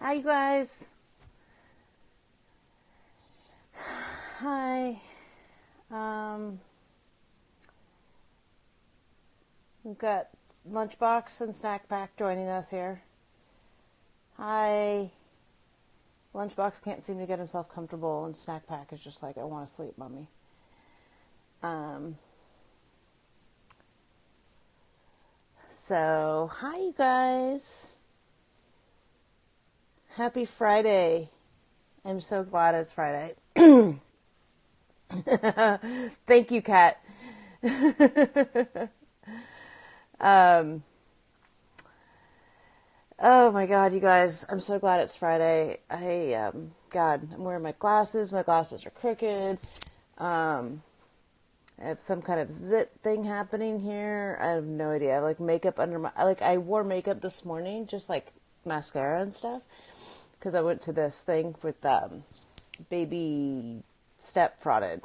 Hi, you guys. Hi. Um, we've got Lunchbox and Snack Pack joining us here. Hi. Lunchbox can't seem to get himself comfortable, and Snack Pack is just like, I want to sleep, mommy. So, hi, you guys. Happy Friday. I'm so glad it's Friday. Thank you, Kat. Oh my God, you guys, I'm so glad it's Friday. God, I'm wearing my glasses. My glasses are crooked. I have some kind of zit thing happening here. I have no idea. I have like makeup under my, I wore makeup this morning, just like mascara and stuff. Because I went to this thing with, baby step baby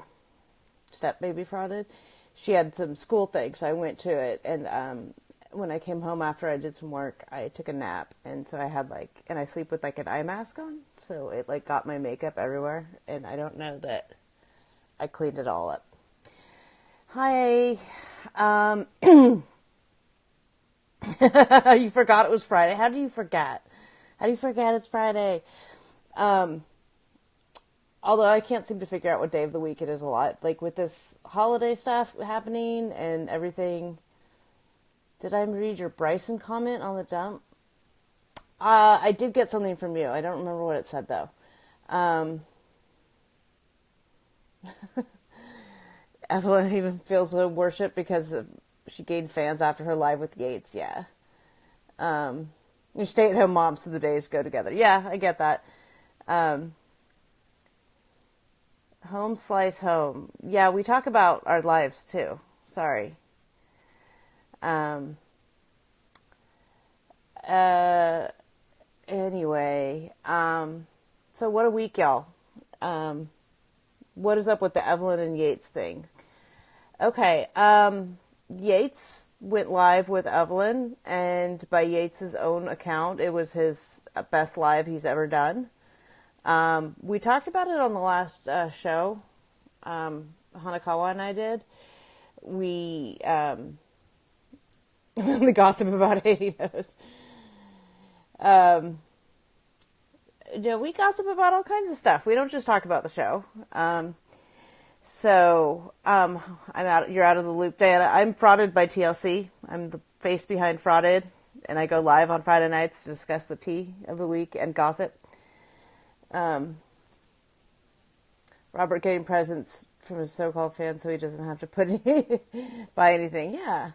frauded. She had some school things, so I went to it, and, when I came home after I did some work, I took a nap, and so I had and I sleep with an eye mask on, so it got my makeup everywhere, and I don't know that I cleaned it all up. Hi, you forgot it was Friday. How do you forget? How do you forget it's Friday? Although I can't seem to figure out what day of the week it is a lot, with this holiday stuff happening and everything. Did I read your Bryson comment on the dump? I did get something from you. I don't remember what it said, though. Evelyn even feels so worshipped because she gained fans after her live with Yates. Yeah. You're stay-at-home moms, so the days go together. Yeah, I get that. Home slice home. Yeah, we talk about our lives, too. Sorry. Anyway, so what a week, y'all. What is up with the Evelyn and Yates thing? Okay, Yates went live with Evelyn, and by Yates' own account, it was his best live he's ever done. We talked about it on the last show, Hanakawa and I did. We, the gossip about Haiti knows. We gossip about all kinds of stuff. We don't just talk about the show. I'm out. You're out of the loop, Diana. I'm frauded by TLC. I'm the face behind Frauded, and I go live on Friday nights to discuss the tea of the week and gossip. Robert getting presents from his so-called fans so he doesn't have to buy anything. Yeah.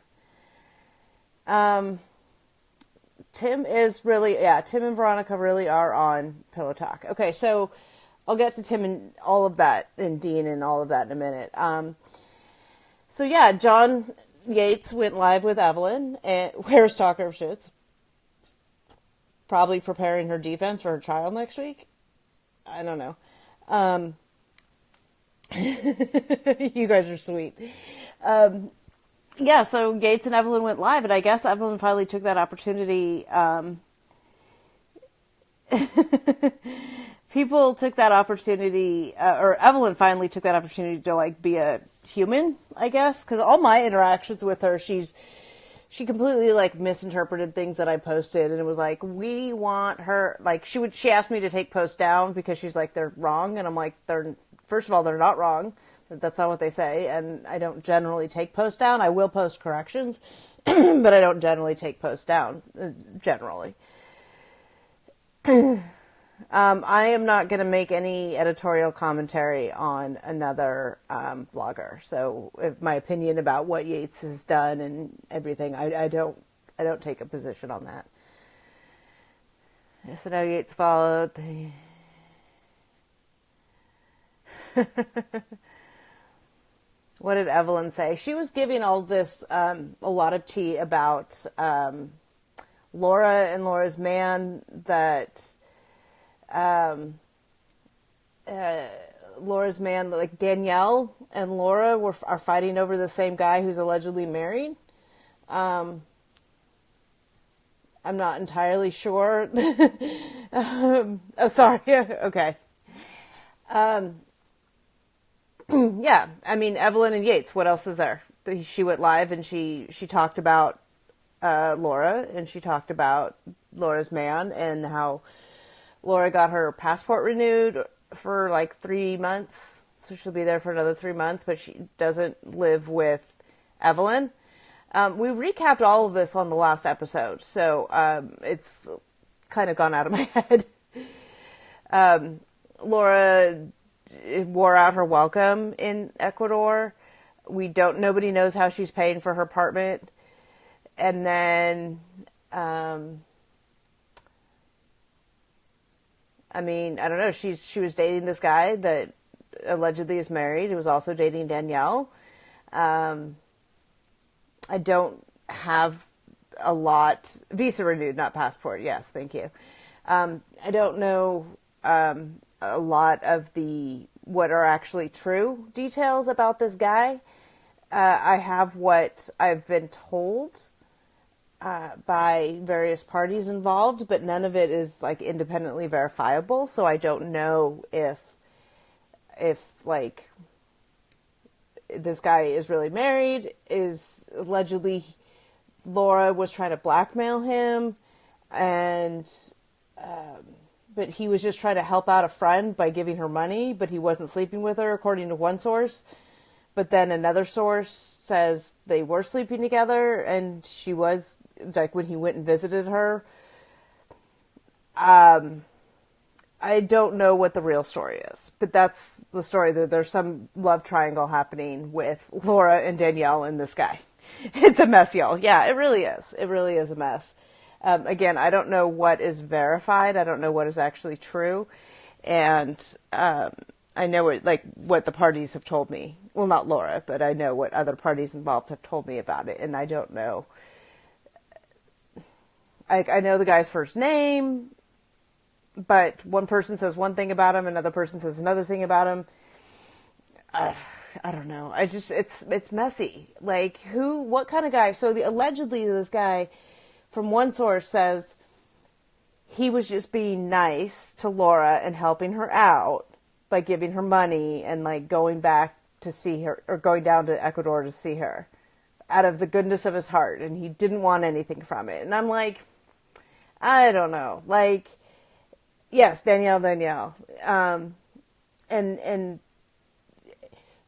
Tim and Veronica really are on Pillow Talk. Okay, so I'll get to Tim and all of that, and Dean and all of that in a minute. John Yates went live with Evelyn, and where's Talker of Shits? Probably preparing her defense for her trial next week. I don't know. You guys are sweet. So Yates and Evelyn went live, and I guess Evelyn finally took that opportunity. People took that opportunity, or Evelyn finally took that opportunity to be a human, I guess, because all my interactions with her, she completely misinterpreted things that I posted, and it was we want her, she asked me to take posts down because she's they're wrong, and I'm first of all, they're not wrong. That's not what they say, and I don't generally take posts down. I will post corrections, but I don't generally take posts down, generally. I am not going to make any editorial commentary on another blogger. So, if my opinion about what Yates has done and everything, I don't take a position on that. So now Yates followed the. What did Evelyn say? She was giving all this, a lot of tea about Laura and Laura's man, that Laura's man, Danielle and Laura are fighting over the same guy who's allegedly married. I'm not entirely sure. Oh, sorry. Okay. Yeah, I mean, Evelyn and Yates, what else is there? She went live and she talked about Laura, and she talked about Laura's man and how Laura got her passport renewed for like 3 months. So she'll be there for another 3 months, but she doesn't live with Evelyn. We recapped all of this on the last episode, so it's kind of gone out of my head. Laura wore out her welcome in Ecuador. Nobody knows how she's paying for her apartment. And then, I mean, I don't know. She was dating this guy that allegedly is married, who was also dating Danielle. I don't have a lot. Visa renewed, not passport. Yes, thank you. I don't know a lot of what are actually true details about this guy. I have what I've been told by various parties involved, but none of it is like independently verifiable. So I don't know if like this guy is really married, is allegedly Laura was trying to blackmail him, and but he was just trying to help out a friend by giving her money, but he wasn't sleeping with her, according to one source. But then another source says they were sleeping together, and she was, like, when he went and visited her. I don't know what the real story is, but that's the story, that there's some love triangle happening with Laura and Danielle and this guy. It's a mess, y'all. Yeah, it really is. It really is a mess. Again, I don't know what is verified. I don't know what is actually true. And I know what the parties have told me. Well, not Laura, but I know what other parties involved have told me about it. And I don't know. I know the guy's first name, but one person says one thing about him, another person says another thing about him. I don't know. It's messy. Like, what kind of guy? So allegedly this guy, from one source, says he was just being nice to Laura and helping her out by giving her money and like going back to see her, or going down to Ecuador to see her out of the goodness of his heart, and he didn't want anything from it. And I'm like, I don't know. Like, yes, Danielle. And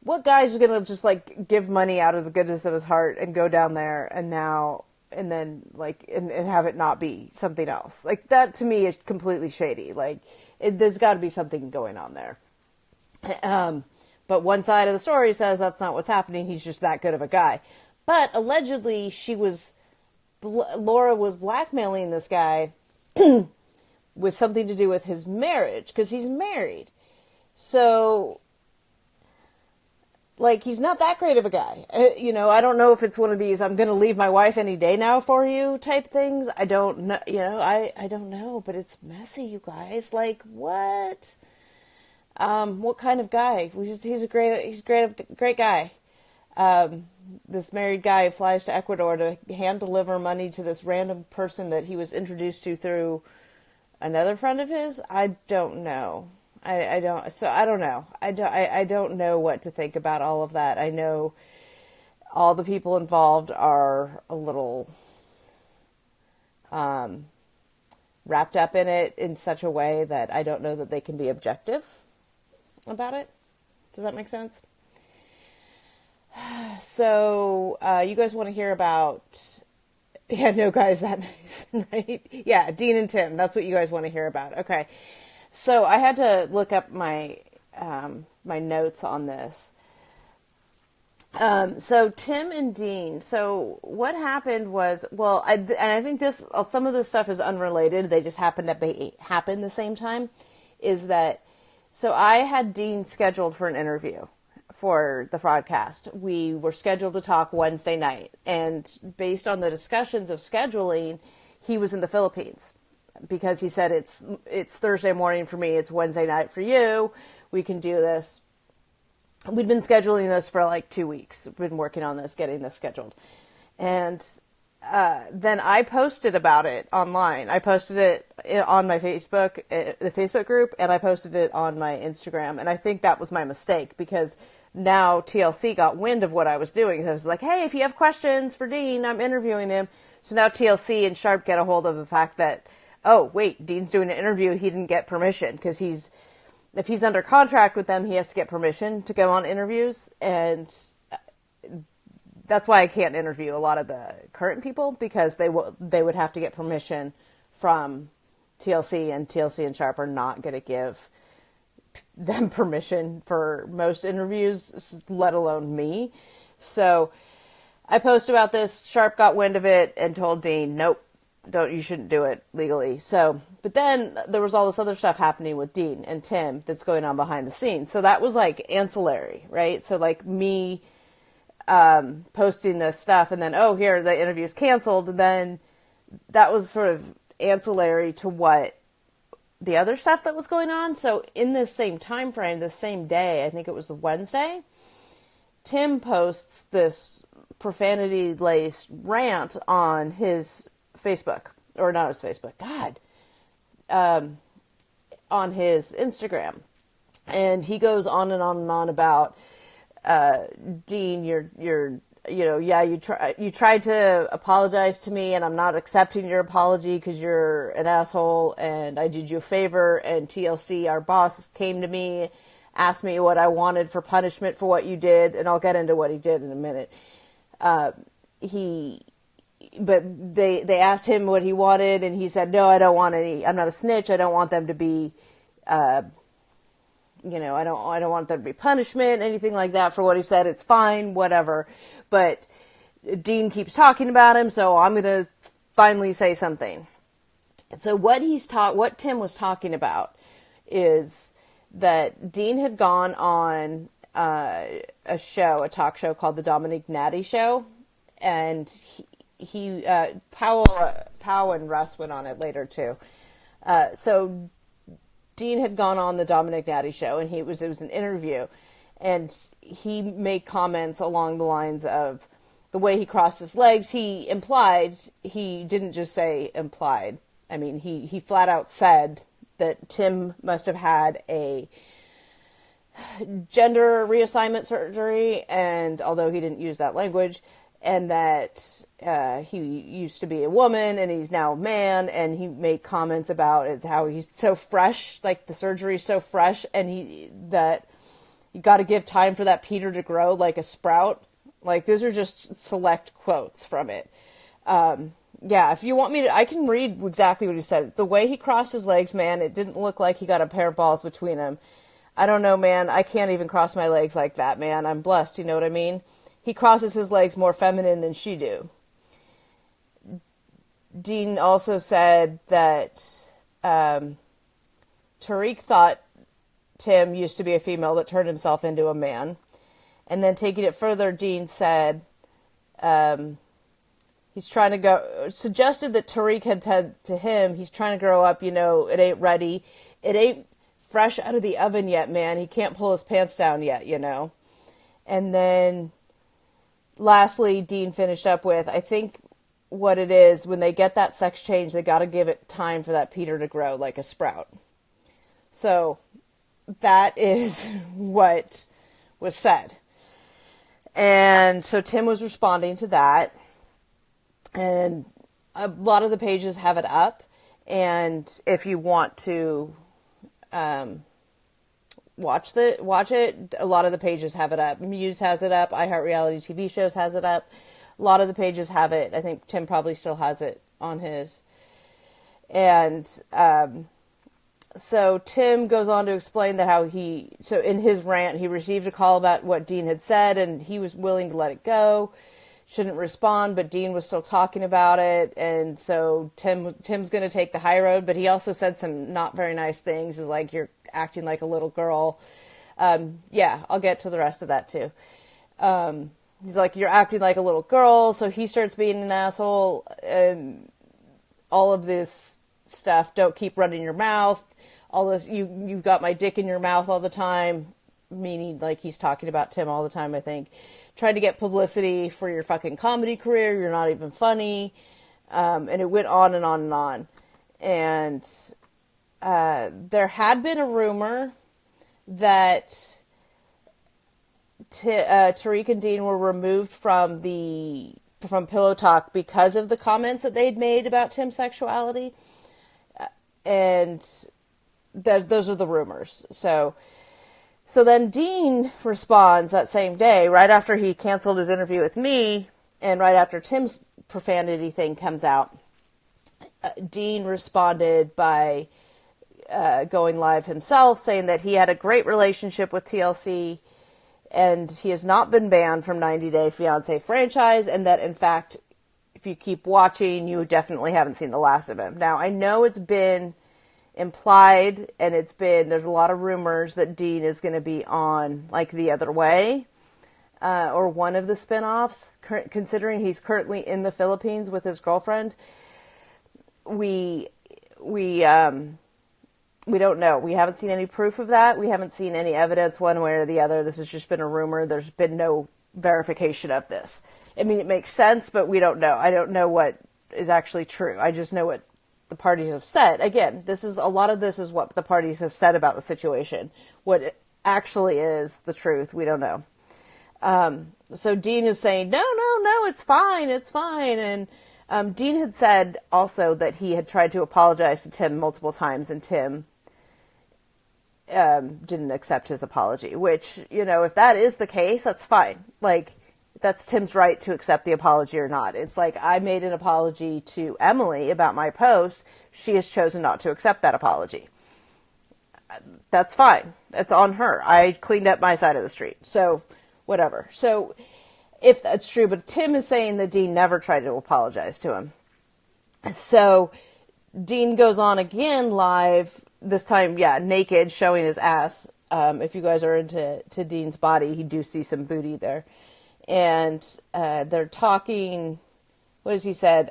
what guy's gonna just like give money out of the goodness of his heart and go down there and then have it not be something else? Like, that to me is completely shady. Like, there's got to be something going on there. But one side of the story says that's not what's happening. He's just that good of a guy. But allegedly Laura was blackmailing this guy with something to do with his marriage, because he's married. So, like, he's not that great of a guy. I don't know if it's one of these, I'm going to leave my wife any day now for you type things. I don't know. I don't know, but it's messy, you guys. Like, what? What kind of guy? He's a great guy. This married guy who flies to Ecuador to hand deliver money to this random person that he was introduced to through another friend of his. I don't know. I don't know. I don't know what to think about all of that. I know all the people involved are a little wrapped up in it in such a way that I don't know that they can be objective about it. Does that make sense? So, you guys want to hear about... Yeah, no guy's that nice, right? Yeah, Dean and Tim, that's what you guys want to hear about. Okay. So I had to look up my notes on this. So Tim and Dean. So what happened was, and I think some of this stuff is unrelated. They just happen the same time. Is that so? I had Dean scheduled for an interview for the broadcast. We were scheduled to talk Wednesday night, and based on the discussions of scheduling, he was in the Philippines. Because he said it's Thursday morning for me, it's Wednesday night for you, we can do this. We'd been scheduling this for like 2 weeks. We've been working on this, getting this scheduled. And then I posted about it online. I posted it on my Facebook, the Facebook group, and I posted it on my Instagram. And I think that was my mistake, because now TLC got wind of what I was doing. So I was like, hey, if you have questions for Dean, I'm interviewing him. So now TLC and Sharp get a hold of the fact that, oh, wait, Dean's doing an interview. He didn't get permission, because if he's under contract with them, he has to get permission to go on interviews. And that's why I can't interview a lot of the current people, because they would have to get permission from TLC, and TLC and Sharp are not going to give them permission for most interviews, let alone me. So I posted about this. Sharp got wind of it and told Dean, nope, you shouldn't do it legally. So, but then there was all this other stuff happening with Dean and Tim that's going on behind the scenes. So that was like ancillary, right? So like me posting this stuff, and then, oh, here, the interview's canceled. And then that was sort of ancillary to what the other stuff that was going on. So in this same time frame, the same day, I think it was the Wednesday, Tim posts this profanity-laced rant on his Facebook, or not his Facebook, on his Instagram. And he goes on and on and on about, Dean, you tried to apologize to me, and I'm not accepting your apology because you're an asshole, and I did you a favor, and TLC, our boss, came to me, asked me what I wanted for punishment for what you did, and I'll get into what he did in a minute. But they asked him what he wanted, and he said, no, I don't want any, I'm not a snitch, I don't want them to be, I don't want there to be punishment, anything like that for what he said. It's fine, whatever. But Dean keeps talking about him, so I'm going to finally say something. So what Tim was talking about is that Dean had gone on a talk show called The Dominic Natty Show, and Powell and Russ went on it later too. So Dean had gone on the Dominic Natty Show, and it was an interview, and he made comments along the lines of the way he crossed his legs. He didn't just say implied. I mean, he flat out said that Tim must have had a gender reassignment surgery, and although he didn't use that language, and that he used to be a woman and he's now a man, and he made comments about how he's so fresh, like the surgery's so fresh, and that you got to give time for that Peter to grow like a sprout. Like, these are just select quotes from it. Yeah, if you want me to, I can read exactly what he said. The way he crossed his legs, man, it didn't look like he got a pair of balls between him. I don't know, man. I can't even cross my legs like that, man. I'm blessed, you know what I mean? He crosses his legs more feminine than she do. Dean also said that Tariq thought Tim used to be a female that turned himself into a man. And then taking it further, Dean said suggested that Tariq had said to him, he's trying to grow up, it ain't ready. It ain't fresh out of the oven yet, man. He can't pull his pants down yet, And then lastly, Dean finished up with, I think what it is, when they get that sex change, they got to give it time for that Peter to grow like a sprout. So that is what was said. And so Tim was responding to that. And a lot of the pages have it up. And if you want to watch it, a lot of the pages have it up. Muse has it up. iHeart Reality TV Shows has it up. A lot of the pages have it. I think Tim probably still has it on his. And so Tim goes on to explain that so in his rant, he received a call about what Dean had said, and he was willing to let it go. Shouldn't respond, but Dean was still talking about it, and so Tim's going to take the high road, but he also said some not very nice things, like, you're acting like a little girl. Yeah, I'll get to the rest of that too. He's like, you're acting like a little girl, so he starts being an asshole, and all of this stuff, don't keep running your mouth, all this, you've got my dick in your mouth all the time, meaning like he's talking about Tim all the time, I think. trying to get publicity for your fucking comedy career. You're not even funny. And it went on and on and on. And there had been a rumor that Tariq and Dean were removed from Pillow Talk because of the comments that they'd made about Tim's sexuality. And those are the rumors. So then Dean responds that same day, right after he canceled his interview with me, and right after Tim's profanity thing comes out. Dean responded by going live himself, saying that he had a great relationship with TLC, and he has not been banned from 90 Day Fiancé franchise, and that, in fact, if you keep watching, you definitely haven't seen the last of him. Now, I know it's been implied, and there's a lot of rumors that Dean is going to be on, like, The Other Way, or one of the spinoffs, considering he's currently in the Philippines with his girlfriend. We don't know. We haven't seen any proof of that. We haven't seen any evidence one way or the other. This has just been a rumor. There's been no verification of this. I mean, it makes sense, but we don't know. I don't know what is actually true. I just know what the parties have said. Again, a lot of this is what the parties have said about the situation. What it actually is the truth, we don't know. So Dean is saying, no, it's fine. And Dean had said also that he had tried to apologize to Tim multiple times, and Tim didn't accept his apology, which, if that is the case, that's fine. Like, that's Tim's right to accept the apology or not. It's like, I made an apology to Emily about my post. She has chosen not to accept that apology. That's fine. It's on her. I cleaned up my side of the street. So, whatever. So, if that's true, but Tim is saying that Dean never tried to apologize to him. So, Dean goes on again live, this time, naked, showing his ass. If you guys are into Dean's body, you do see some booty there. And they're talking, what has he said?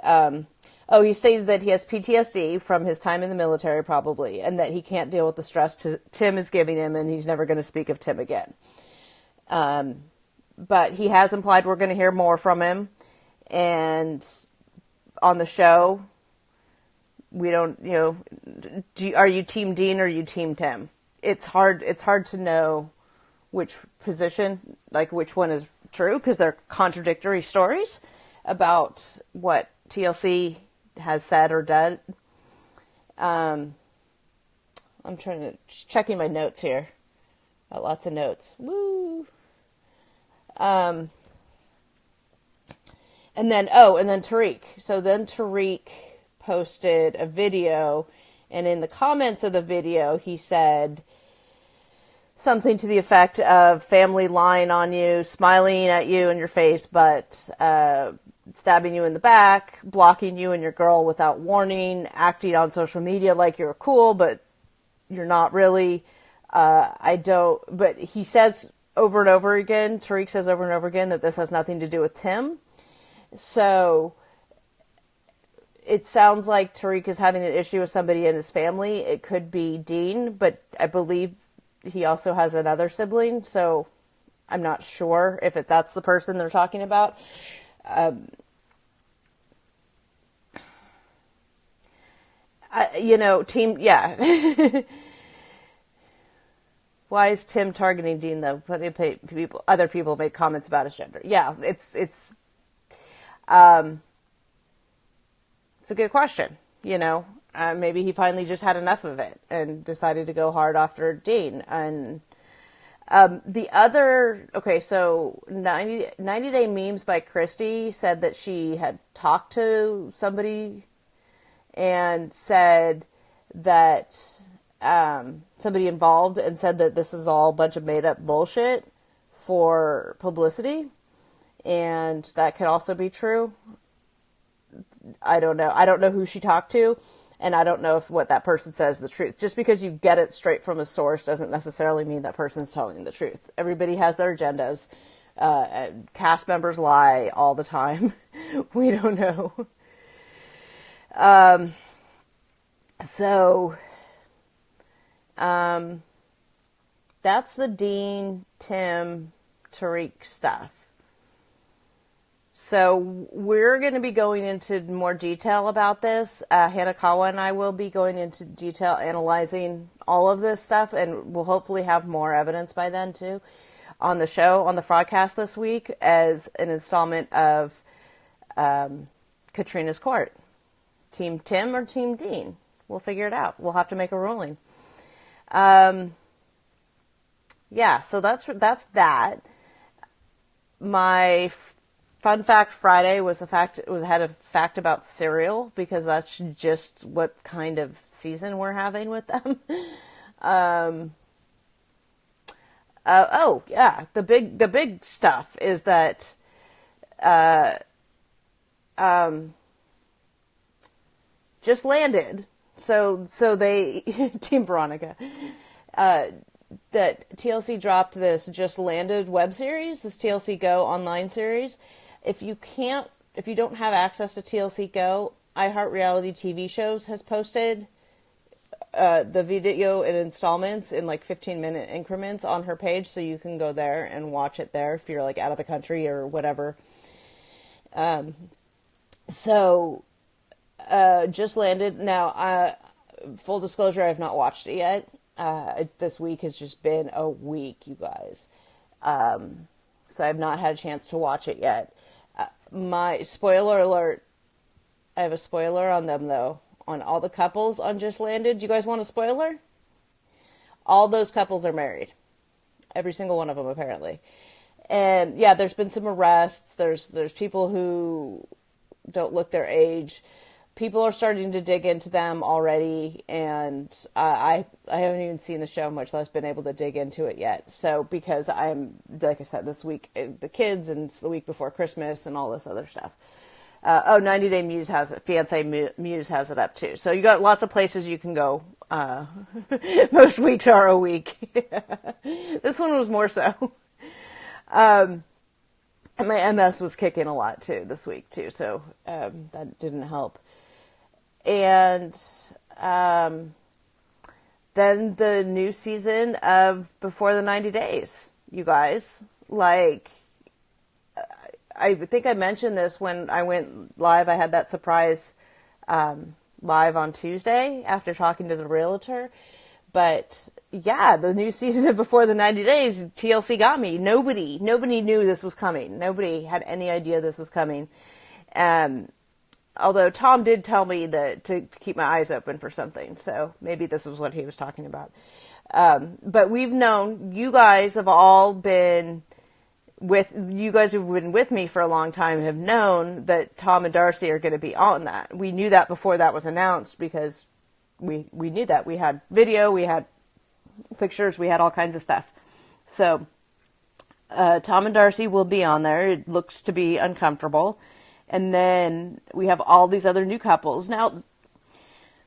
He stated that he has PTSD from his time in the military, probably, and that he can't deal with the stress Tim is giving him, and he's never going to speak of Tim again. But he has implied we're going to hear more from him, and on the show, we don't, are you Team Dean or are you Team Tim? It's hard to know which position, like which one is true, because they're contradictory stories about what TLC has said or done. I'm checking my notes here. Got lots of notes. Woo! And then Tariq. So then Tariq posted a video, and in the comments of the video, he said something to the effect of family lying on you, smiling at you in your face, but stabbing you in the back, blocking you and your girl without warning, acting on social media like you're cool, but you're not really. But he says over and over again, Tariq says over and over again that this has nothing to do with Tim. So it sounds like Tariq is having an issue with somebody in his family. It could be Dean, but I believe he also has another sibling, so I'm not sure if that's the person they're talking about. Why is Tim targeting Dean, though? Other people make comments about his gender. Yeah, it's a good question. Maybe he finally just had enough of it and decided to go hard after Dean. And so 90 Day Memes by Christy said that she had talked to somebody and said that somebody involved and said that this is all a bunch of made up bullshit for publicity, and that could also be true. I don't know who she talked to, and I don't know if what that person says is the truth. Just because you get it straight from a source doesn't necessarily mean that person's telling the truth. Everybody has their agendas. Cast members lie all the time. We don't know. That's the Dean, Tim, Tariq stuff. So we're going to be going into more detail about this. Hanakawa and I will be going into detail analyzing all of this stuff, and we'll hopefully have more evidence by then too on the show, on the broadcast this week, as an installment of Katrina's Court. Team Tim or Team Dean? We'll figure it out. We'll have to make a ruling. Yeah, so that's that. My Fun Fact Friday had a fact about cereal, because that's just what kind of season we're having with them. Oh yeah, the big stuff is that just landed. So they Team Veronica. That TLC dropped this Just Landed web series, this TLC Go online series. If you don't have access to TLC Go, iHeart Reality TV Shows has posted the video in installments in like 15-minute increments on her page, so you can go there and watch it there if you're like out of the country or whatever. Just Landed. Now, full disclosure, I have not watched it yet. This week has just been a week, you guys. So I've not had a chance to watch it yet. My spoiler alert, I have a spoiler on them though, on all the couples on Just Landed. Do you guys want a spoiler? All those couples are married. Every single one of them, apparently. And yeah, there's been some arrests. There's people who don't look their age. People are starting to dig into them already, and I haven't even seen the show, much less been able to dig into it yet. So, because I'm, like I said, this week, the kids, and it's the week before Christmas, and all this other stuff. 90 Day Muse has it. Fiancé Muse has it up, too. So, you got lots of places you can go. Most weeks are a week. This one was more so. And my MS was kicking a lot, too, this week, too. So, that didn't help. And then the new season of Before the 90 Days, you guys. Like, I think I mentioned this when I went live. I had that surprise live on Tuesday after talking to the realtor. But, yeah, the new season of Before the 90 Days, TLC got me. Nobody knew this was coming. Nobody had any idea this was coming. Although Tom did tell me that to keep my eyes open for something, so maybe this is what he was talking about. But we've known, you guys have all been you guys who've been with me for a long time have known that Tom and Darcy are going to be on that. We knew that before that was announced, because we knew that. We had video, we had pictures, we had all kinds of stuff. So Tom and Darcy will be on there. It looks to be uncomfortable. And then we have all these other new couples. Now,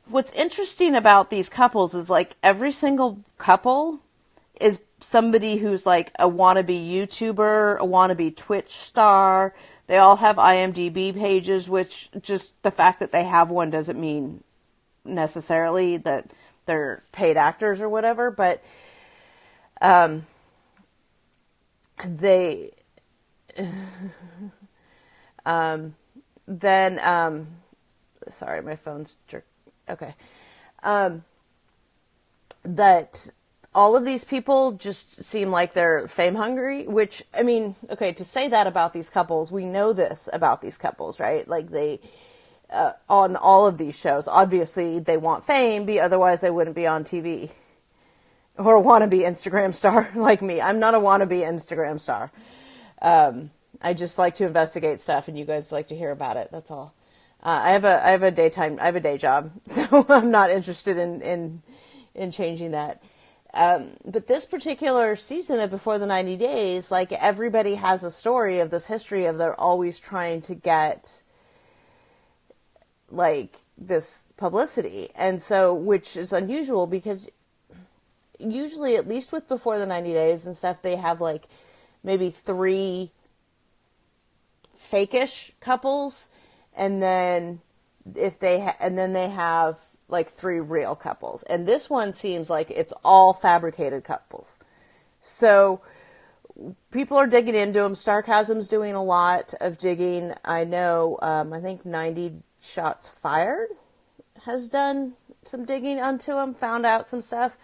what's interesting about these couples is, like, every single couple is somebody who's like a wannabe YouTuber, a wannabe Twitch star. They all have IMDb pages, which just the fact that they have one doesn't mean necessarily that they're paid actors or whatever. But sorry, my phone's jerk. Okay. That all of these people just seem like they're fame hungry, which, I mean, okay, to say that about these couples, we know this about these couples, right? Like, they, on all of these shows, obviously they want fame, otherwise they wouldn't be on TV. Or a wannabe Instagram star like me. I'm not a wannabe Instagram star. I just like to investigate stuff, and you guys like to hear about it. That's all. I have a day job, so I'm not interested in changing that. But this particular season of Before the 90 Days, like, everybody has a story of this history of they're always trying to get, like, this publicity. And so, which is unusual, because usually, at least with Before the 90 Days and stuff, they have, like, maybe 3 fake-ish couples, and then they have like 3 real couples. And this one seems like it's all fabricated couples. So people are digging into them. Sarcasm's doing a lot of digging. I know, I think 90 Shots Fired has done some digging onto them, found out some stuff.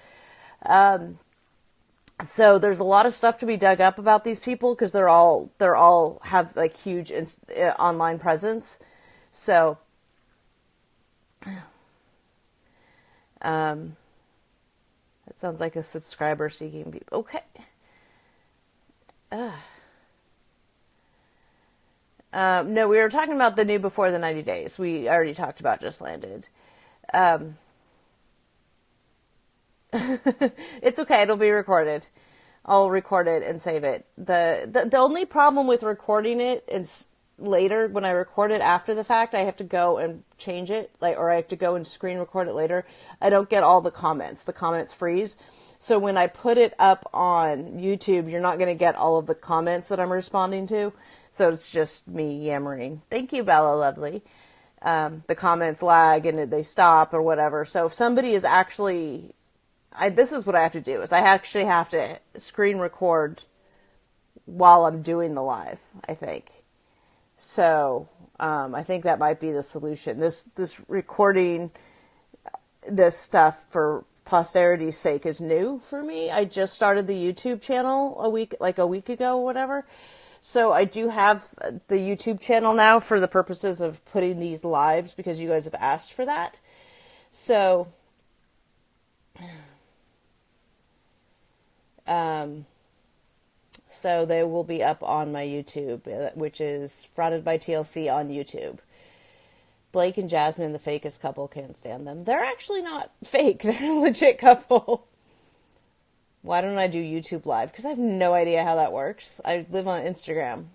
So there's a lot of stuff to be dug up about these people because they're all have like huge online presence. So, that sounds like a subscriber seeking people. Okay. No, we were talking about the new before the 90 days. We already talked about Just Landed. It's okay. It'll be recorded. I'll record it and save it. The only problem with recording it is later, when I record it after the fact, I have to go and change it, or I have to go and screen record it later. I don't get all the comments. The comments freeze. So when I put it up on YouTube, you're not going to get all of the comments that I'm responding to. So it's just me yammering. Thank you, Bella Lovely. The comments lag and they stop or whatever. So if somebody is actually... this is what I have to do, is I actually have to screen record while I'm doing the live, I think. So, I think that might be the solution. This recording this stuff for posterity's sake is new for me. I just started the YouTube channel a week ago or whatever. So I do have the YouTube channel now for the purposes of putting these lives because you guys have asked for that. So, so they will be up on my YouTube, which is Frauded by TLC on YouTube. Blake and Jasmine, the fakest couple, can't stand them. They're actually not fake. They're a legit couple. Why don't I do YouTube Live? Because I have no idea how that works. I live on Instagram.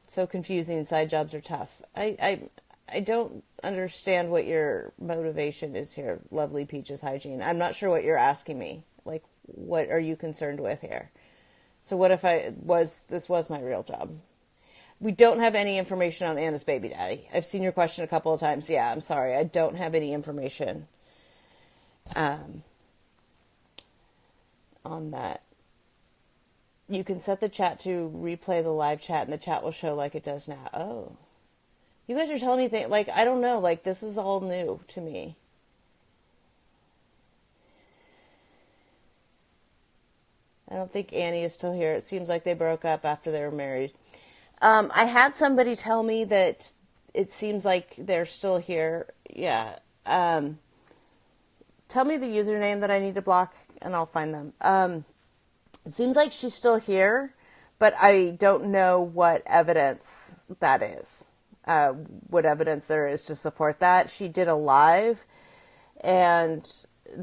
So confusing. Side jobs are tough. I don't understand what your motivation is here, Lovely Peaches Hygiene. I'm not sure what you're asking me. Like, what are you concerned with here? So what if this was my real job? We don't have any information on Anna's baby daddy. I've seen your question a couple of times. Yeah, I'm sorry. I don't have any information on that. You can set the chat to replay the live chat and the chat will show like it does now. Oh. You guys are telling me things, like, I don't know, like, this is all new to me. I don't think Annie is still here. It seems like they broke up after they were married. I had somebody tell me that it seems like they're still here. Yeah. Tell me the username that I need to block, and I'll find them. It seems like she's still here, but I don't know what evidence that is. What evidence there is to support that. She did a live, and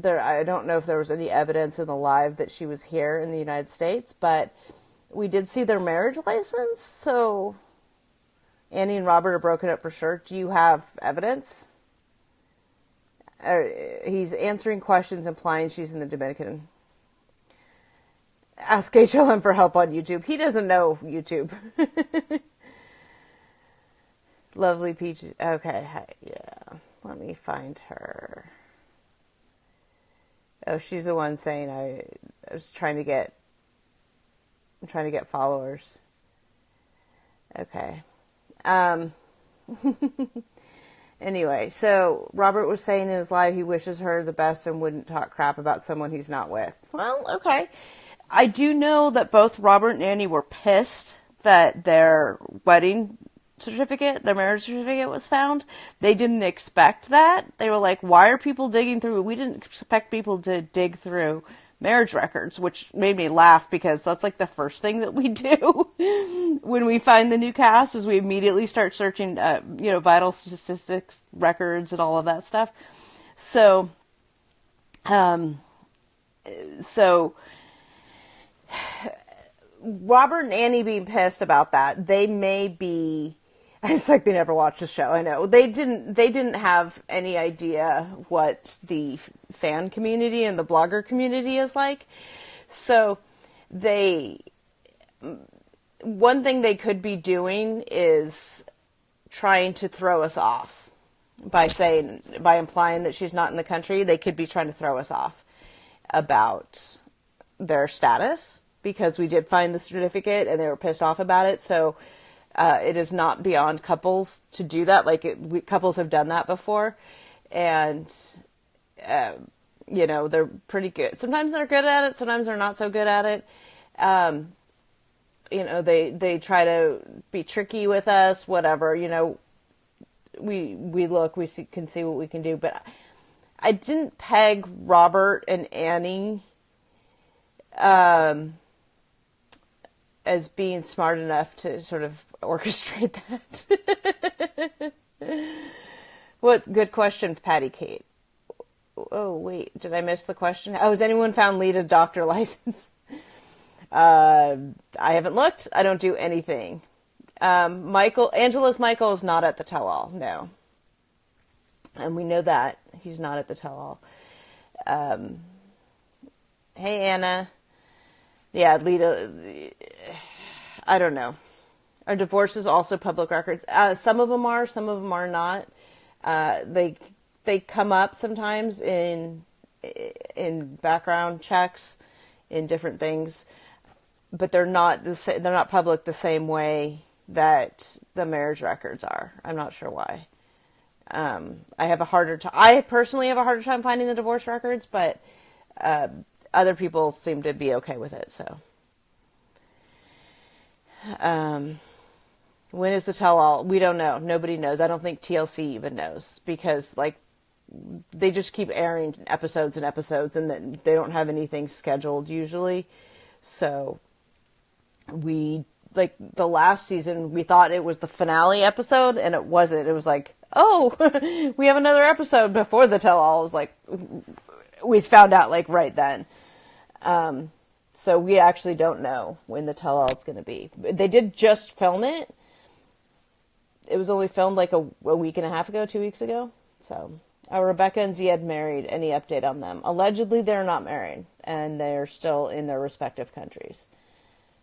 I don't know if there was any evidence in the live that she was here in the United States, but we did see their marriage license, so Annie and Robert are broken up for sure. Do you have evidence? He's answering questions implying she's in the Dominican. Ask HLM for help on YouTube. He doesn't know YouTube. Lovely Peach. Okay, yeah. Let me find her. Oh, she's the one saying I was trying to get followers. Okay. Anyway, so Robert was saying in his live he wishes her the best and wouldn't talk crap about someone he's not with. Well, okay. I do know that both Robert and Annie were pissed that their wedding certificate, their marriage certificate was found. They didn't expect that. They were like, why are people digging through? We didn't expect people to dig through marriage records, which made me laugh because that's like the first thing that we do when we find the new cast is we immediately start searching, vital statistics records and all of that stuff. So Robert and Annie being pissed about that, they may be, it's like they never watched the show. I know they didn't have any idea what the fan community and the blogger community is like. So one thing they could be doing is trying to throw us off by implying that she's not in the country. They could be trying to throw us off about their status, because we did find the certificate and they were pissed off about it. So it is not beyond couples to do that. Like, couples have done that before, and they're pretty good. Sometimes they're good at it, sometimes they're not so good at it. They try to be tricky with us, whatever. We can see what we can do, but I didn't peg Robert and Annie as being smart enough to sort of orchestrate that. What good question, Patty Kate. Oh, wait, did I miss the question? Oh, has anyone found Lita's doctor license? I haven't looked. I don't do anything. Angela's Michael is not at the tell-all, no. And we know that. He's not at the tell-all. Hey, Anna. Yeah, Lita, I don't know. Are divorces also public records? Some of them are, some of them are not. They come up sometimes in background checks, in different things, but they're not public the same way that the marriage records are. I'm not sure why. I personally have a harder time finding the divorce records, but other people seem to be okay with it. So, when is the tell-all? We don't know. Nobody knows. I don't think TLC even knows, because they just keep airing episodes and episodes, and then they don't have anything scheduled usually. So the last season, we thought it was the finale episode, and it wasn't. It was like, oh, we have another episode before the tell-all. It was like, we found out right then. So we actually don't know when the tell-all is going to be. They did just film it. It was only filmed a week and a half ago, 2 weeks ago. So, Rebecca and Ziad married. Any update on them? Allegedly, they're not married, and they're still in their respective countries.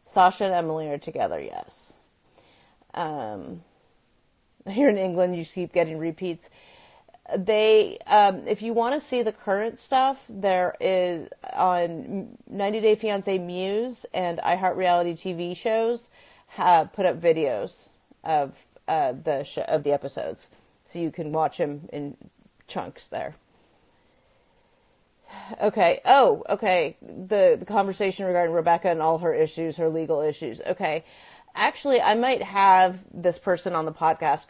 Sasha and Emily are together, yes. Here in England, you keep getting repeats. If you want to see the current stuff, there is on 90 Day Fiancé Muse and iHeart Reality TV shows have put up videos of the episodes, so you can watch them in chunks there. Okay. Oh, okay. The conversation regarding Rebecca and all her issues, her legal issues. Okay. Actually, I might have this person on the podcast.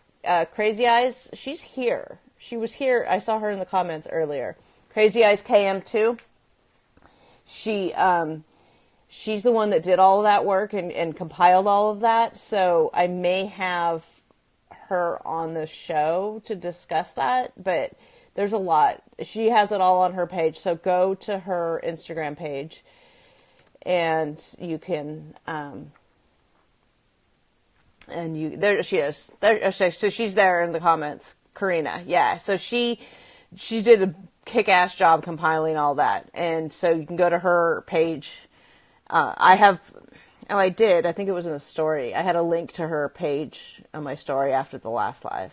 Crazy Eyes, she's here. She was here. I saw her in the comments earlier. Crazy Eyes KM2. She's the one that did all of that work and compiled all of that. So I may have her on the show to discuss that, but there's a lot. She has it all on her page. So go to her Instagram page and you can, there she is. So she's there in the comments. Karina. Yeah. So she did a kick-ass job compiling all that. And so you can go to her page. I did. I think it was in the story. I had a link to her page on my story after the last live.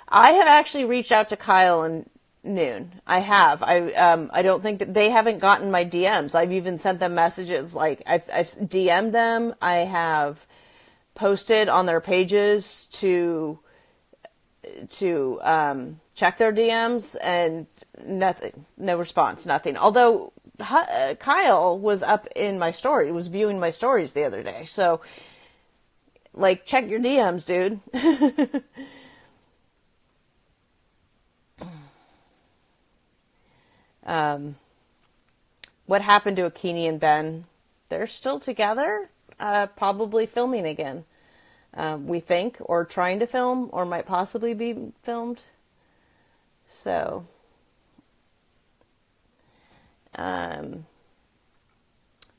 I have actually reached out to Kyle and Noon. I have. I don't think that they haven't gotten my DMs. I've even sent them messages. I've DM'd them. I have posted on their pages to check their DMs, and nothing. No response. Nothing. Although Kyle was up in my story, was viewing my stories the other day. So, check your DMs, dude. What happened to Akini and Ben? They're still together, probably filming again. We think, or trying to film, or might possibly be filmed. So,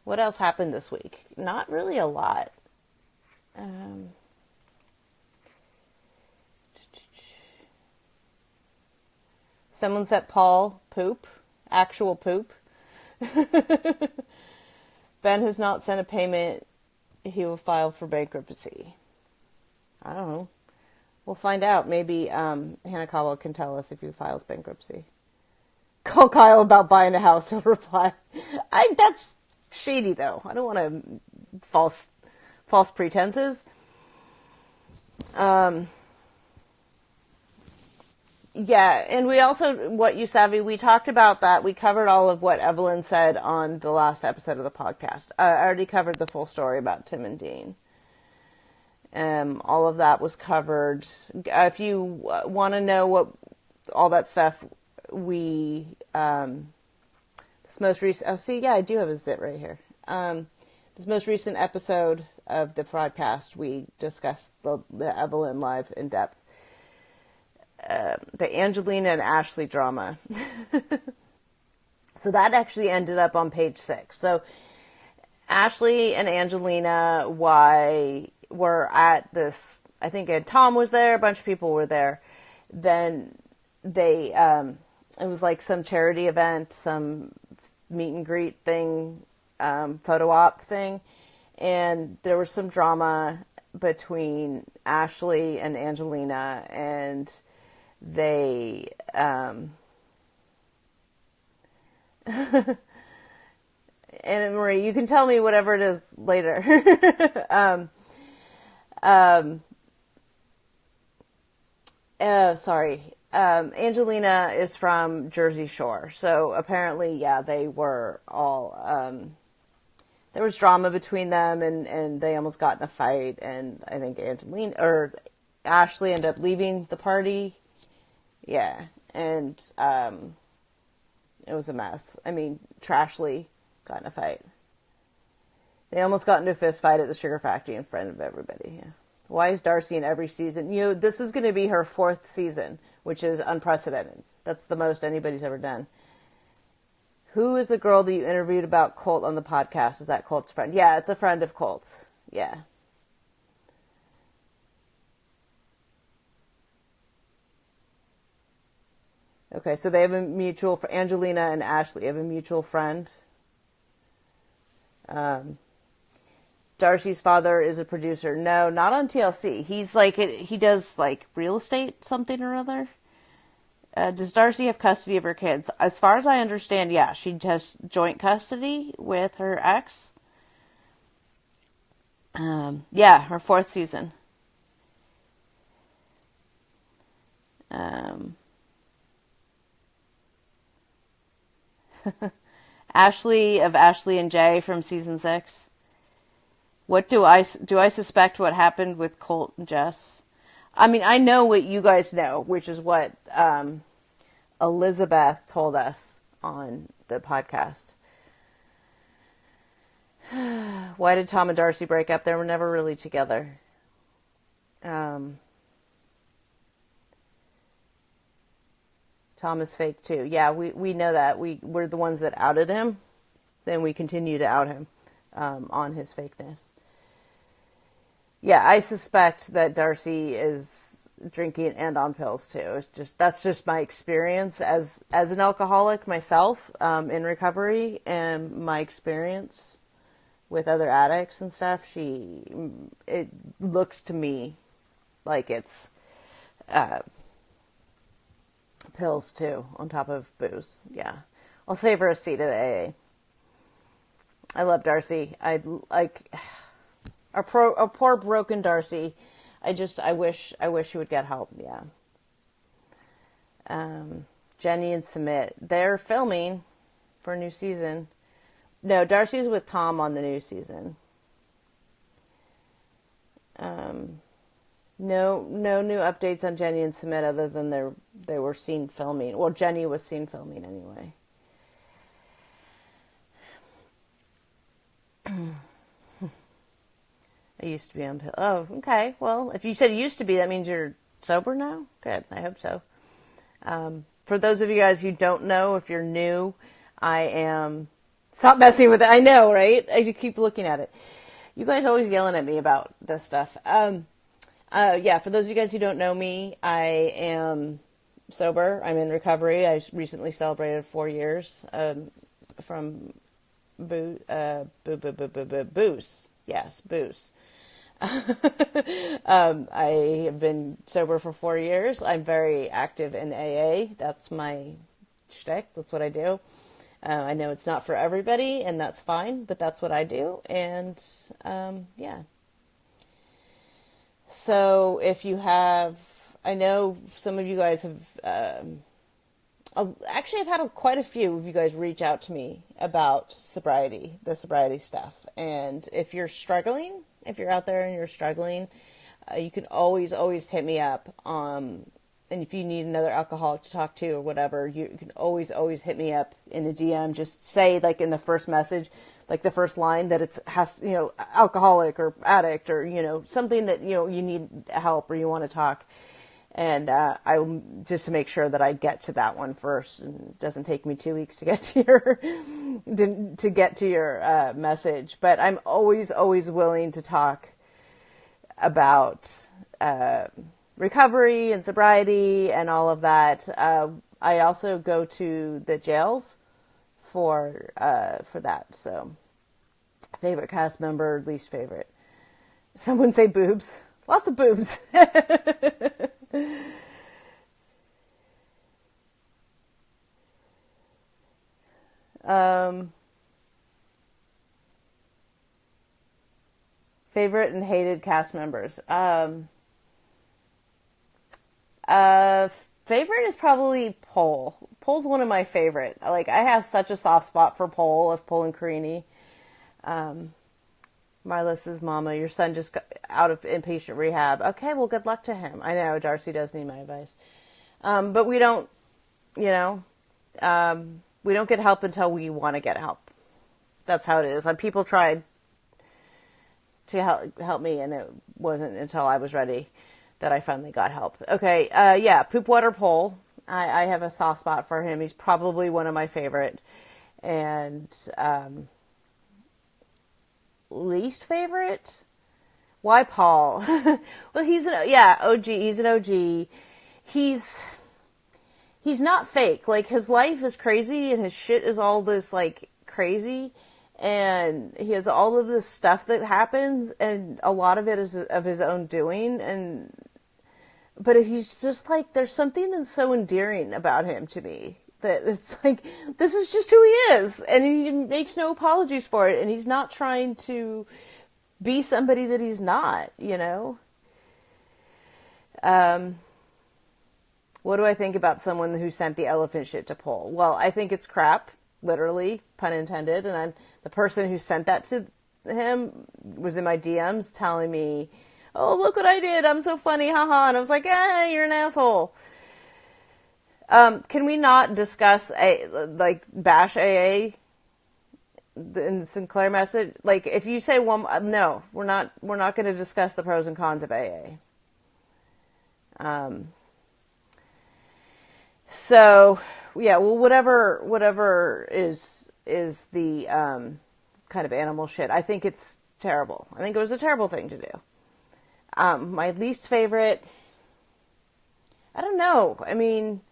what else happened this week? Not really a lot. Someone said Paul poop. Actual poop. Ben has not sent a payment. He will file for bankruptcy. I don't know. We'll find out. Maybe Hanakawa can tell us if he files bankruptcy. Call Kyle about buying a house. He'll reply. That's shady though. I don't want to false pretenses. Yeah, and we also, what you savvy, we talked about that. We covered all of what Evelyn said on the last episode of the podcast. I already covered the full story about Tim and Dean. All of that was covered. If you want to know what all that stuff, this most recent, I do have a zit right here. This most recent episode of the podcast, we discussed the Evelyn live in depth. The Angelina and Ashley drama. So that actually ended up on page 6. So Ashley and Angelina were at this, I think Tom was there, a bunch of people were there. Then they, it was like some charity event, some meet and greet thing, photo op thing. And there was some drama between Ashley and Angelina, and they, and Marie, you can tell me whatever it is later. Angelina is from Jersey Shore, so apparently, yeah, they were all, there was drama between them, and they almost got in a fight, and I think Ashley ended up leaving the party. Yeah, and it was a mess. I mean, Trashly got in a fight. They almost got into a fist fight at the sugar factory in front of everybody. Yeah. Why is Darcy in every season? This is going to be her 4th season, which is unprecedented. That's the most anybody's ever done. Who is the girl that you interviewed about Colt on the podcast? Is that Colt's friend? Yeah, it's a friend of Colt's. Yeah. Okay, so they have a mutual, Angelina and Ashley have a mutual friend. Darcy's father is a producer. No, not on TLC. He's he does real estate something or other. Does Darcy have custody of her kids? As far as I understand, yeah, she has joint custody with her ex. Yeah, her 4th season. Ashley and Jay from season 6. What do I suspect what happened with Colt and Jess? I mean, I know what you guys know, which is what Elizabeth told us on the podcast. Why did Tom and Darcy break up? They were never really together. Tom is fake too. Yeah, we know that. We're the ones that outed him. Then we continue to out him on his fakeness. Yeah, I suspect that Darcy is drinking and on pills too. That's just my experience as an alcoholic myself in recovery, and my experience with other addicts and stuff. It looks to me like it's pills too, on top of booze. Yeah. I'll save her a seat at AA. I love Darcy. I like a poor broken Darcy. I wish she would get help. Yeah. Jenny and Sumit, they're filming for a new season. No, Darcy's with Tom on the new season. No new updates on Jenny and Sumit other than they were seen filming. Well, Jenny was seen filming anyway. I used to be on pills. Oh, okay. Well, if you said you used to be, that means you're sober now? Good. I hope so. For those of you guys who don't know, if you're new, I am... Stop messing with it. I know, right? I just keep looking at it. You guys always yelling at me about this stuff. Yeah, for those of you guys who don't know me, I am sober. I'm in recovery. I recently celebrated 4 years from booze. Yes, booze. I have been sober for 4 years. I'm very active in AA. That's my shtick. That's what I do. I know it's not for everybody, and that's fine, but that's what I do. And yeah. So if you have, I know some of you guys have, actually I've had quite a few of you guys reach out to me about sobriety, the sobriety stuff. And if you're struggling, if you're out there and you're struggling, you can always hit me up. And if you need another alcoholic to talk to or whatever, you can always hit me up in a DM. Just say, like, in the first message, like the first line, that it's has, alcoholic or addict or, something that, you need help or you want to talk. And I will, just to make sure that I get to that one first, and it doesn't take me 2 weeks to get to your message. But I'm always willing to talk about recovery and sobriety and all of that. I also go to the jails for that. So, favorite cast member, least favorite. Someone say boobs. Lots of boobs. Favorite and hated cast members. Favorite is probably Pole. Pole's one of my favorite. Like, I have such a soft spot for Pole, of Pole and Carini. Marlis's mama, your son just got out of inpatient rehab. Okay, well, good luck to him. I know Darcy does need my advice. But we don't, we don't get help until we want to get help. That's how it is. People tried to help me, and it wasn't until I was ready that I finally got help. Okay, Poop Water Pole. I have a soft spot for him. He's probably one of my favorite. And least favorite? Why Paul? Well, he's an OG. He's an OG. He's not fake. Like, his life is crazy and his shit is all this, like, crazy. And he has all of this stuff that happens, and a lot of it is of his own doing. But he's just, like, there's something that's so endearing about him to me, that it's like, this is just who he is, and he makes no apologies for it, and he's not trying to be somebody that he's not, What do I think about someone who sent the elephant shit to Pole? Well, I think it's crap, literally, pun intended, and the person who sent that to him was in my DMs telling me, oh, look what I did, I'm so funny, haha, and I was like, you're an asshole. Can we not discuss bash AA in the Sinclair message? Like, if you say one, no, we're not going to discuss the pros and cons of AA. So yeah, well, whatever is the kind of animal shit, I think it's terrible. I think it was a terrible thing to do. My least favorite, I don't know. I mean,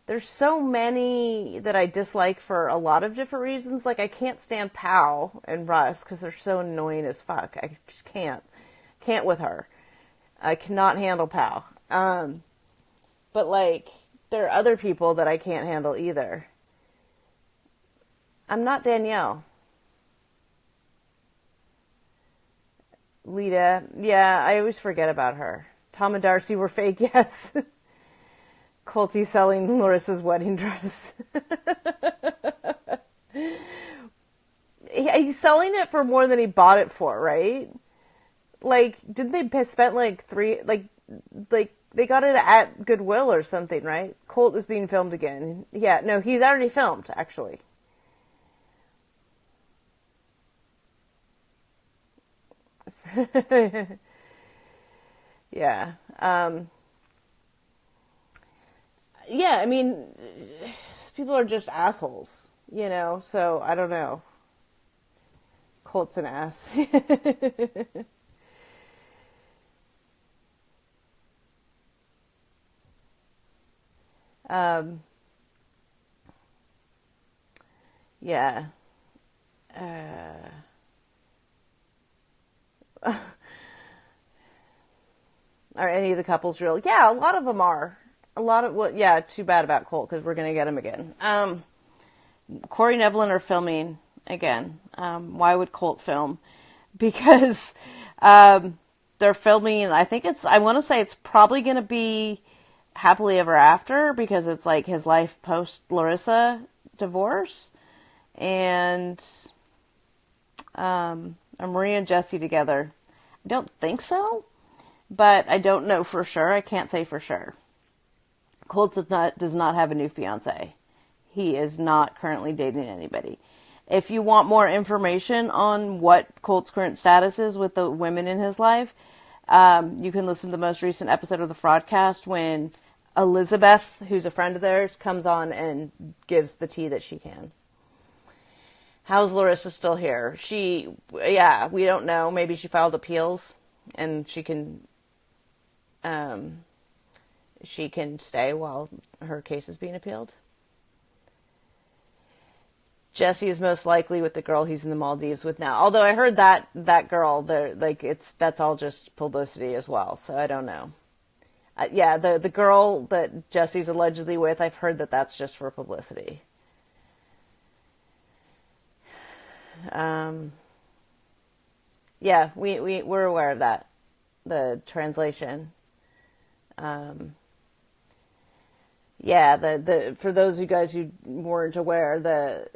there's so many that I dislike for a lot of different reasons. Like, I can't stand Pau and Russ because they're so annoying as fuck. I just can't with her. I cannot handle Pau. But, like, there are other people that I can't handle either. I'm not Danielle. Lita, yeah, I always forget about her. Tom and Darcy were fake, yes. Colty selling Larissa's wedding dress. He's selling it for more than he bought it for, right? Like, didn't they spend like they got it at Goodwill or something, right? Colt is being filmed again. Yeah, no, he's already filmed, actually. Yeah. Yeah, I mean, people are just assholes, so I don't know. Colt's an ass. Yeah. Are any of the couples real? Yeah, a lot of them are. A lot of too bad about Colt, because we're going to get him again. Corey and Evelyn are filming again. Why would Colt film? Because they're filming, I want to say it's probably going to be Happily Ever After, because it's like his life post Larissa divorce. And are Maria and Jesse together? I don't think so, but I don't know for sure. I can't say for sure. Colt does not have a new fiance. He is not currently dating anybody. If you want more information on what Colt's current status is with the women in his life, you can listen to the most recent episode of the Fraudcast when Elizabeth, who's a friend of theirs, comes on and gives the tea that she can. How's Larissa still here? We don't know. Maybe she filed appeals and she can stay while her case is being appealed. Jesse is most likely with the girl he's in the Maldives with now. Although I heard that girl, that's all just publicity as well. So I don't know. The girl that Jesse's allegedly with, I've heard that that's just for publicity. We're aware of that. The translation. For those of you guys who weren't aware, the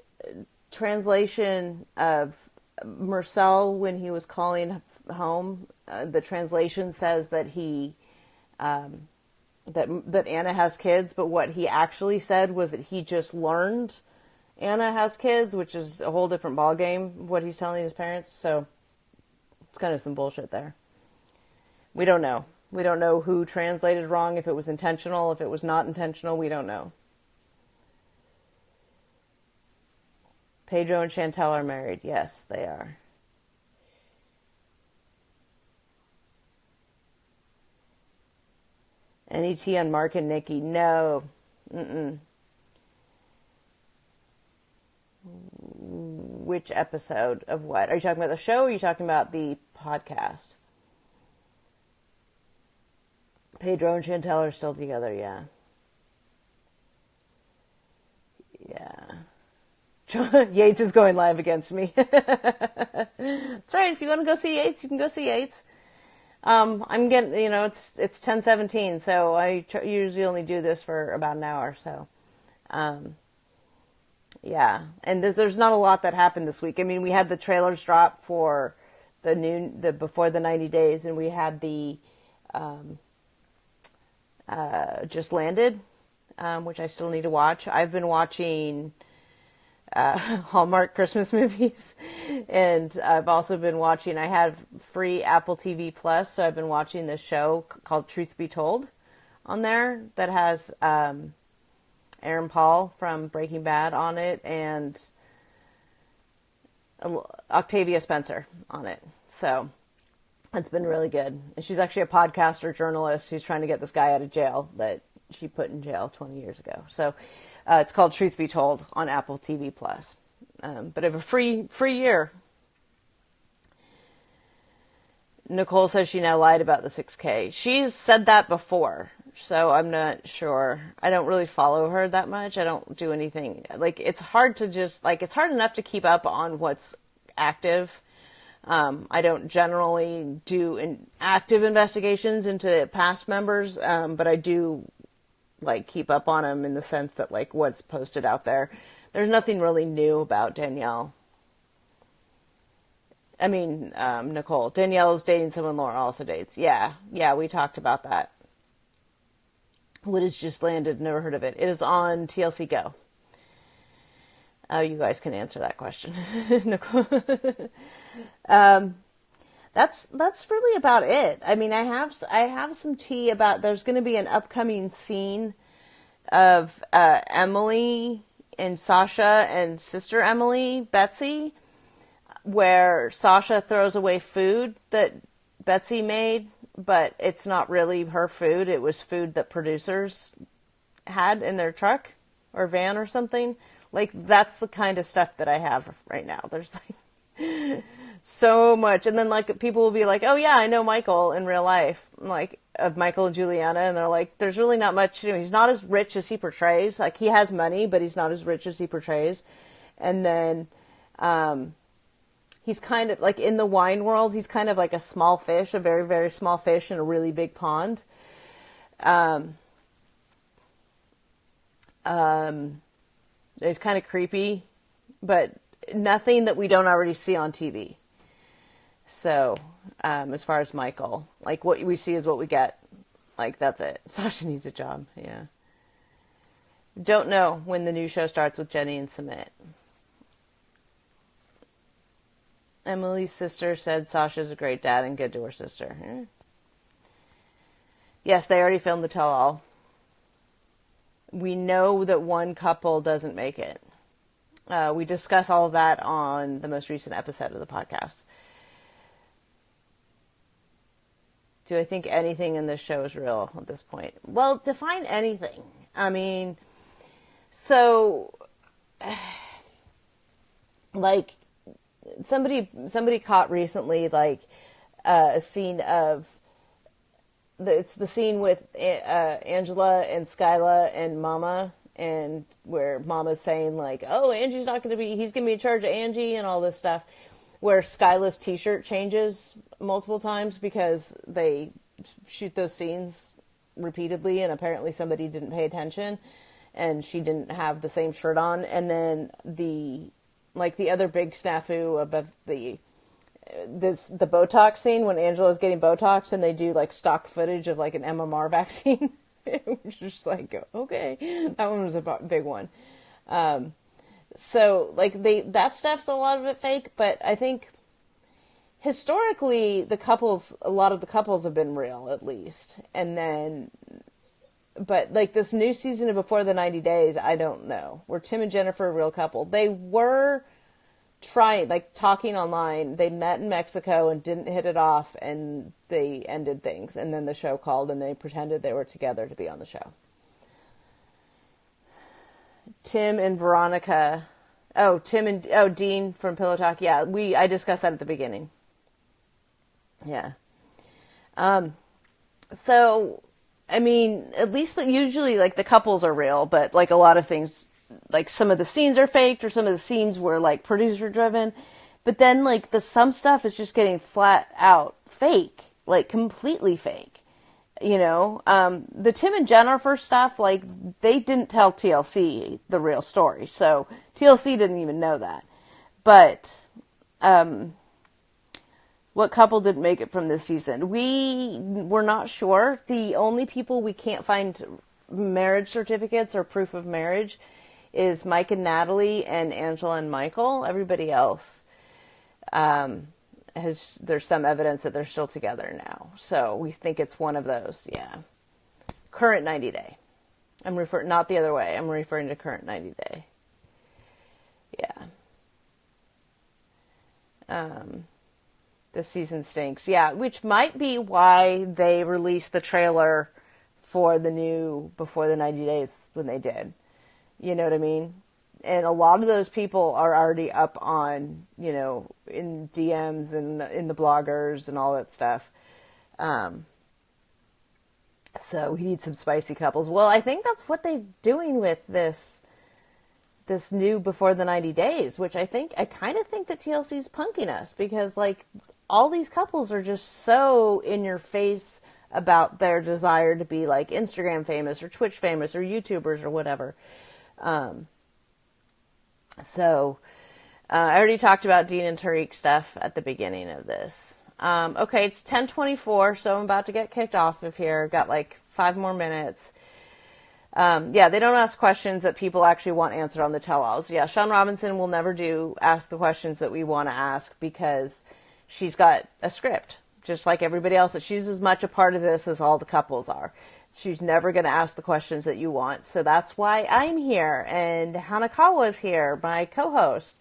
translation of Marcel when he was calling home, the translation says that he that Anna has kids, but what he actually said was that he just learned Anna has kids, which is a whole different ballgame, what he's telling his parents. So it's kind of some bullshit there. We don't know. We don't know who translated wrong, if it was intentional, if it was not intentional, we don't know. Pedro and Chantel are married. Yes, they are. Any tea on Mark and Nikki? No. Which episode of what? Are you talking about the show or are you talking about the podcast? Pedro and Chantel are still together, yeah. Yates is going live against me. That's right. If you want to go see Yates, you can go see Yates. I'm getting, it's 10:17, so I usually only do this for about an hour. So, and there's not a lot that happened this week. I mean, we had the trailers drop for the before the 90 days, and we had the Just Landed, which I still need to watch. I've been watching Hallmark Christmas movies, and I've also been watching, I have free Apple TV Plus, so I've been watching this show called Truth Be Told on there that has Aaron Paul from Breaking Bad on it and Octavia Spencer on it. So it's been really good. And she's actually a podcaster journalist who's trying to get this guy out of jail that she put in jail 20 years ago. So it's called Truth Be Told on Apple TV Plus. But I have a free year. Nicole says she now lied about the 6K. She's said that before, so I'm not sure. I don't really follow her that much. I don't do anything. It's hard to it's hard enough to keep up on what's active. I don't generally do active investigations into past members, but I do keep up on them in the sense that what's posted out there. There's nothing really new about Danielle. I mean, Nicole. Danielle's dating someone Laura also dates. Yeah, we talked about that. What is Just Landed? Never heard of it. It is on TLC Go. You guys can answer that question. Nicole. That's really about it. I mean, I have some tea about, there's going to be an upcoming scene of Emily and Sasha and sister Emily, Betsy, where Sasha throws away food that Betsy made, but it's not really her food. It was food that producers had in their truck or van or something. That's the kind of stuff that I have right now. There's so much. And then people will be like, oh yeah, I know Michael in real life. I'm like, of Michael and Juliana, and they're like, there's really not much to him. He's not as rich as he portrays. Like, he has money, but he's not as rich as he portrays. And then he's kind of like, in the wine world, he's kind of like a small fish, a very, very small fish in a really big pond. He's kind of creepy, but nothing that we don't already see on TV. So, as far as Michael, like, what we see is what we get. Like, that's it. Sasha needs a job. Yeah. Don't know when the new show starts with Jenny and Sumit. Emily's sister said Sasha's a great dad and good to her sister. Yeah. Yes, they already filmed the tell-all. We know that one couple doesn't make it. We discuss all of that on the most recent episode of the podcast. Do I think anything in this show is real at this point? Well, define anything. I mean, so, like, somebody caught recently, like, a scene of, it's the scene with Angela and Skyla and Mama, and where Mama's saying, like, oh, Angie's not going to be, he's going to be in charge of Angie and all this stuff, where Skyla's t-shirt changes multiple times because they shoot those scenes repeatedly, and apparently somebody didn't pay attention, and she didn't have the same shirt on. And then the other big snafu about the Botox scene, when Angela's getting Botox and they do like stock footage of like an MMR vaccine, which is just like, okay, that one was a big one. So like that stuff's a lot of it fake, but I think historically a lot of the couples have been real, at least. And then, but like this new season of Before the 90 Days, I don't know. Were Tim and Jennifer a real couple? They were talking online. They met in Mexico and didn't hit it off, and they ended things. And then the show called and they pretended they were together to be on the show. Tim and Veronica. Dean from Pillow Talk. Yeah, I discussed that at the beginning. Yeah. So, I mean, at least usually, like, the couples are real, but, like, a lot of things, like, some of the scenes are faked, or some of the scenes were, like, producer-driven. But then, like, some stuff is just getting flat out fake. Like, completely fake. You know? The Tim and Jennifer stuff, like, they didn't tell TLC the real story. So, TLC didn't even know that. But, what couple didn't make it from this season? We're not sure. The only people we can't find marriage certificates or proof of marriage is Mike and Natalie and Angela and Michael. Everybody else there's some evidence that they're still together now. So we think it's one of those, yeah. Current 90 day. I'm referring, not the other way. I'm referring to current 90 day. Yeah. This season stinks. Yeah, which might be why they released the trailer for the new Before the 90 Days when they did. You know what I mean? And a lot of those people are already up on, you know, in DMs and in the bloggers and all that stuff. So we need some spicy couples. Well, I think that's what they're doing with this new Before the 90 Days, which I kind of think that TLC's punking us, because, like, all these couples are just so in your face about their desire to be, like, Instagram famous or Twitch famous or YouTubers or whatever. So, I already talked about Dean and Tariq stuff at the beginning of this. Okay, it's 10:24, so I'm about to get kicked off of here. Got like 5 more minutes. Yeah, they don't ask questions that people actually want answered on the tell-alls. Yeah, Sean Robinson will never ask the questions that we want to ask, because she's got a script, just like everybody else. She's as much a part of this as all the couples are. She's never going to ask the questions that you want. So that's why I'm here, and Hanakawa's here, my co-host.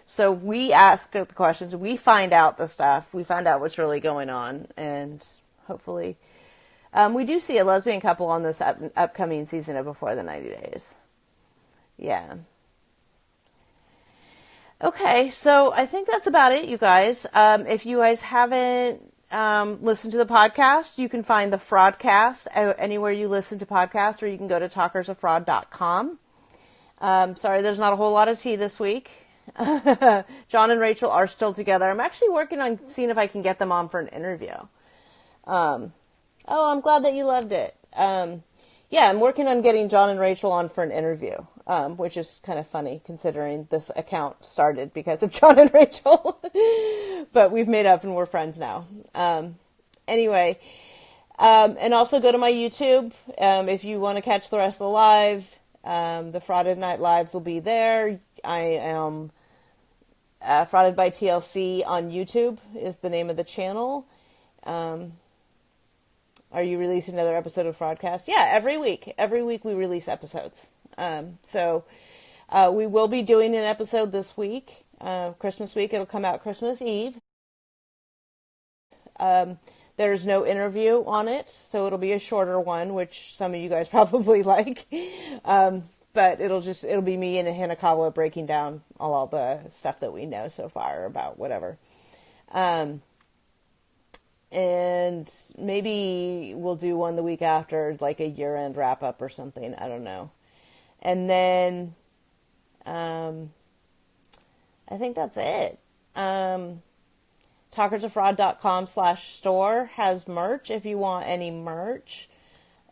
So we ask the questions, we find out the stuff, we find out what's really going on, and hopefully we do see a lesbian couple on this upcoming season of Before the 90 Days. Yeah. Okay, so I think that's about it, you guys. If you guys haven't listen to the podcast, you can find the Fraudcast anywhere you listen to podcasts, or you can go to talkersoffraud.com. Sorry, there's not a whole lot of tea this week. John and Rachel are still together. I'm actually working on seeing if I can get them on for an interview. I'm glad that you loved it. Yeah, I'm working on getting John and Rachel on for an interview, which is kind of funny considering this account started because of John and Rachel. But we've made up and we're friends now. Anyway, and also go to my YouTube if you want to catch the rest of the live. The Frauded Night Lives will be there. I am Frauded by TLC on YouTube is the name of the channel. Are you releasing another episode of Fraudcast? Yeah, every week. Every week we release episodes. So we will be doing an episode this week, Christmas week. It'll come out Christmas Eve. There's no interview on it, so it'll be a shorter one, which some of you guys probably like. But it'll be me and Hanakawa breaking down all the stuff that we know so far about whatever. And maybe we'll do one the week after, like a year-end wrap-up or something. I don't know. And then I think that's it. talkersoffraud.com/store has merch if you want any merch.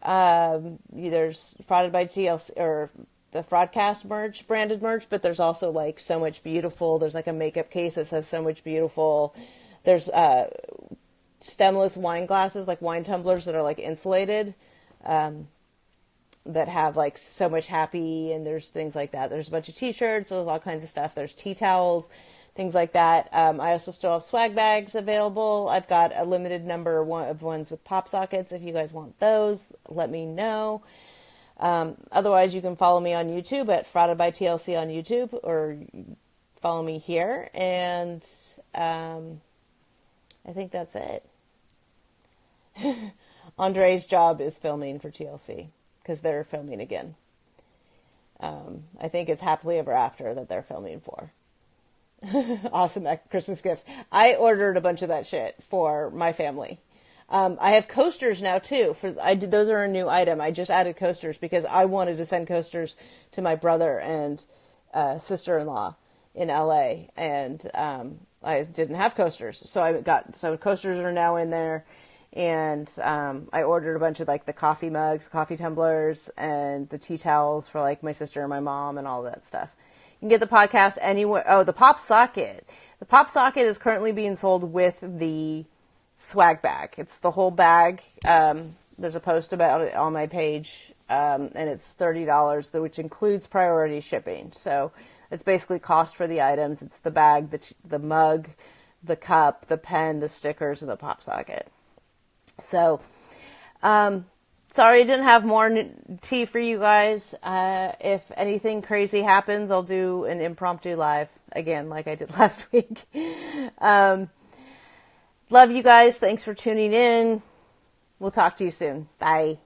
There's Frauded by TLC or the Fraudcast merch, branded merch, but there's also like So Much Beautiful. There's like a makeup case that says So Much Beautiful. There's stemless wine glasses, like wine tumblers that are like insulated, that have like So Much Happy, and there's things like that. There's a bunch of t-shirts, there's all kinds of stuff. There's tea towels, things like that. I also still have swag bags available. I've got a limited number of ones with pop sockets. If you guys want those, let me know. Otherwise, you can follow me on YouTube at Frauded by TLC on YouTube, or follow me here. And I think that's it. Andre's job is filming for TLC because they're filming again. I think it's Happily Ever After that they're filming for. Awesome Christmas gifts. I ordered a bunch of that shit for my family. I have coasters now too. Those are a new item. I just added coasters because I wanted to send coasters to my brother and sister-in-law in LA, and I didn't have coasters, so coasters are now in there. And I ordered a bunch of like the coffee mugs, coffee tumblers, and the tea towels for like my sister and my mom and all that stuff. You can get the podcast anywhere. Oh, the pop socket. The pop socket is currently being sold with the swag bag. It's the whole bag. There's a post about it on my page, and it's $30, which includes priority shipping. So it's basically cost for the items. It's the bag, the mug, the cup, the pen, the stickers, and the pop socket. So, sorry I didn't have more tea for you guys. If anything crazy happens, I'll do an impromptu live again, like I did last week. Love you guys. Thanks for tuning in. We'll talk to you soon. Bye.